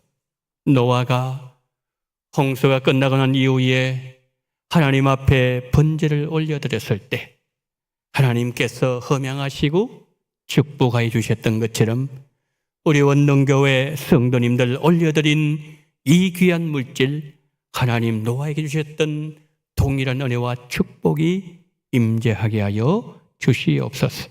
노아가 홍수가 끝나고 난 이후에 하나님 앞에 번제를 올려드렸을 때 하나님께서 흠양하시고 축복하여 주셨던 것처럼 우리 원동교회 성도님들 올려드린 이 귀한 물질, 하나님 노아에게 주셨던 동일한 은혜와 축복이 임재하게 하여 주시옵소서.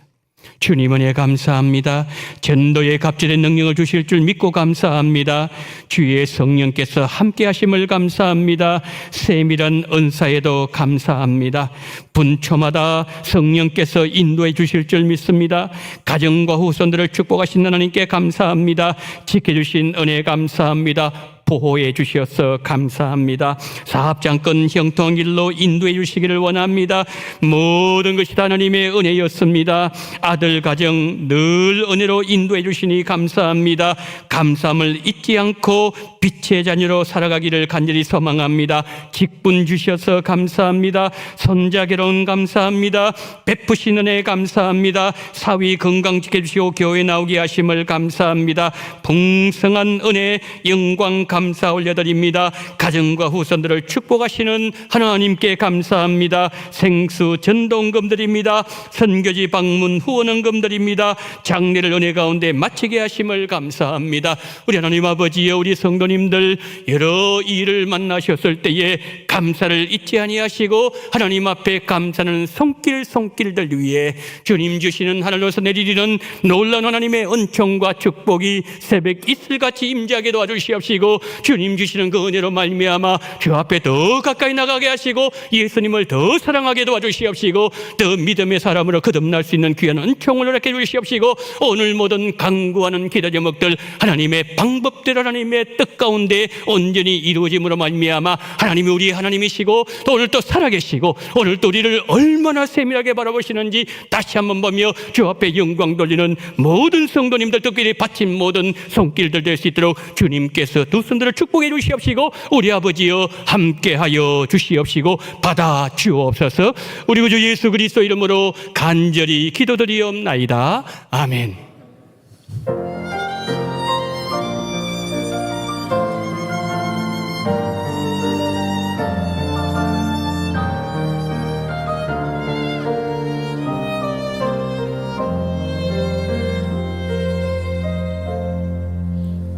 주님 은혜 감사합니다. 전도의 갑절의 능력을 주실 줄 믿고 감사합니다. 주의 성령께서 함께 하심을 감사합니다. 세밀한 은사에도 감사합니다. 분초마다 성령께서 인도해 주실 줄 믿습니다. 가정과 후손들을 축복하신 하나님께 감사합니다. 지켜주신 은혜 감사합니다. 보호해 주셔서 감사합니다. 사업장권 형통한 길로 인도해 주시기를 원합니다. 모든 것이 다 하나님의 은혜였습니다. 아들 가정 늘 은혜로 인도해 주시니 감사합니다. 감사함을 잊지 않고 빛의 자녀로 살아가기를 간절히 소망합니다. 직분 주셔서 감사합니다. 손자 결혼 감사합니다. 베푸신 은혜 감사합니다. 사위 건강 지켜주시고 교회 나오게 하심을 감사합니다. 풍성한 은혜 영광 감사 올려드립니다. 가정과 후손들을 축복하시는 하나님께 감사합니다. 생수 전도원금 드립니다. 선교지 방문 후원원금 드립니다. 장례를 은혜 가운데 마치게 하심을 감사합니다. 우리 하나님 아버지여, 우리 성도님들 여러 일을 만나셨을 때에 감사를 잊지 아니하시고 하나님 앞에 감사하는 손길들 위해 주님 주시는 하늘로서 내리리는 놀라운 하나님의 은총과 축복이 새벽 이슬같이 임재하게 도와주시옵시고, 주님 주시는 그 은혜로 말미암아 주 앞에 더 가까이 나가게 하시고 예수님을 더 사랑하게 도와주시옵시고, 더 믿음의 사람으로 거듭날 수 있는 귀한 은총을 허락해 주시옵시고, 오늘 모든 간구하는 기도 제목들 하나님의 방법대로 하나님의 뜻 가운데 온전히 이루어짐으로 말미암아 하나님이 우리 하나님이시고 또 오늘 또 살아계시고 오늘 또 우리를 얼마나 세밀하게 바라보시는지 다시 한번 보며 주 앞에 영광 돌리는 모든 성도님들 뜻끼리 바친 모든 손길들 될 수 있도록 주님께서 두 손들을 축복해 주시옵시고 우리 아버지여 함께하여 주시옵시고 받아 주옵소서. 우리 구주 예수 그리스도 이름으로 간절히 기도드리옵나이다. 아멘.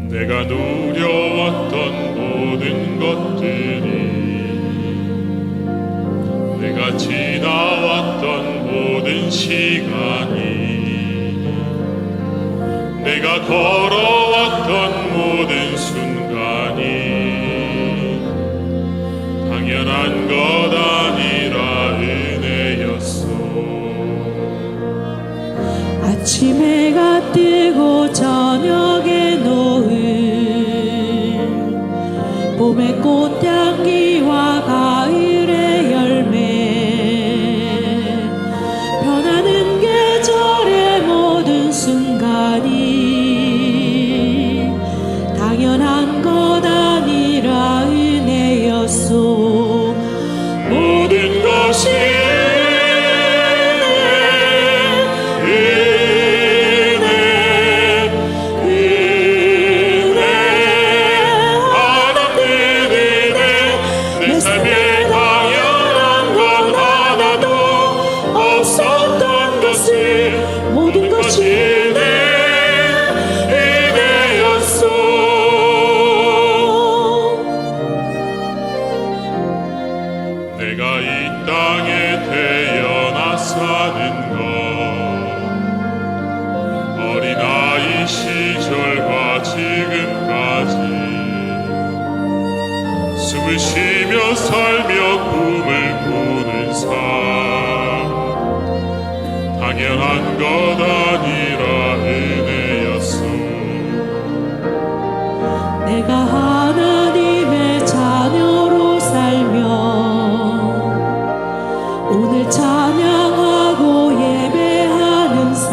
내가 누려왔던 모든 것들이, 내가 지나왔던 모든 시간이, 내가 걸어왔던 모든 순간이 당연한 것 아니라 은혜였소.
아침 해가 뜨고 저녁에 놓은 봄의 꽃향기와 가을의 열매, 변하는 계절의 모든 순간이 당연한 것 아니라 은혜였소.
모든 것이
모든 것이
내 은혜였소. 내가 이 땅에 태어나 사는 것, 어린아이 시절과 지금까지 숨을 쉬며 살며 꿈을 꾸는 삶, 당연한 것 아니라 은혜였소.
내가 하나님의 자녀로 살며 오늘 찬양하고 예배하는 삶,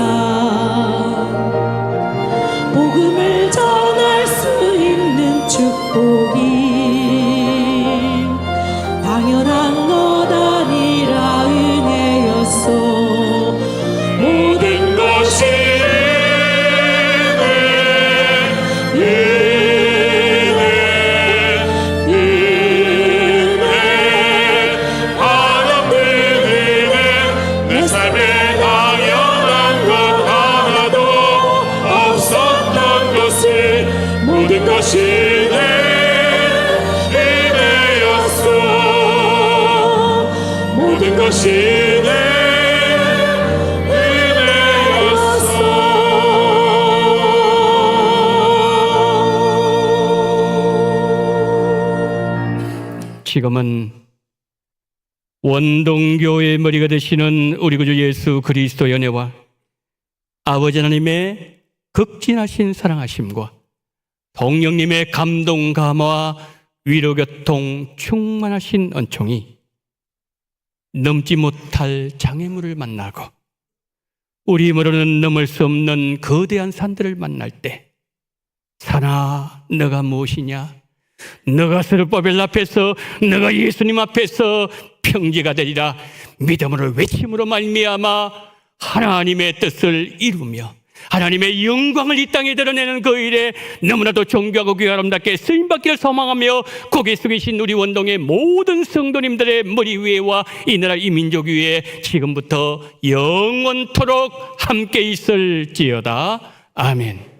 복음을 전할 수 있는 축복이 당연한 것 아니라 은혜였소. 모든
것이 내 삶에 당연한 것 하나도 없었던 것을, 모든 것이 내 은혜였소. 모든 것이 내 은혜였소.
지금은 원동교회의 머리가 되시는 우리 구주 예수 그리스도의 은혜와 아버지 하나님의 극진하신 사랑하심과 성령님의 감동 감화와 위로 교통 충만하신 은총이 넘지 못할 장애물을 만나고 우리 힘으로는 넘을 수 없는 거대한 산들을 만날 때 산아 너가 무엇이냐? 너가 스룹바벨 앞에서 너가 예수님 앞에서 평지가 되리라. 믿음으로 외침으로 말미암아 하나님의 뜻을 이루며 하나님의 영광을 이 땅에 드러내는 그 일에 너무나도 존귀하고 귀 아름답게 쓰임받기를 소망하며 고개 숙이신 우리 원동의 모든 성도님들의 머리 위에와 이 나라 이 민족 위에 지금부터 영원토록 함께 있을지어다. 아멘.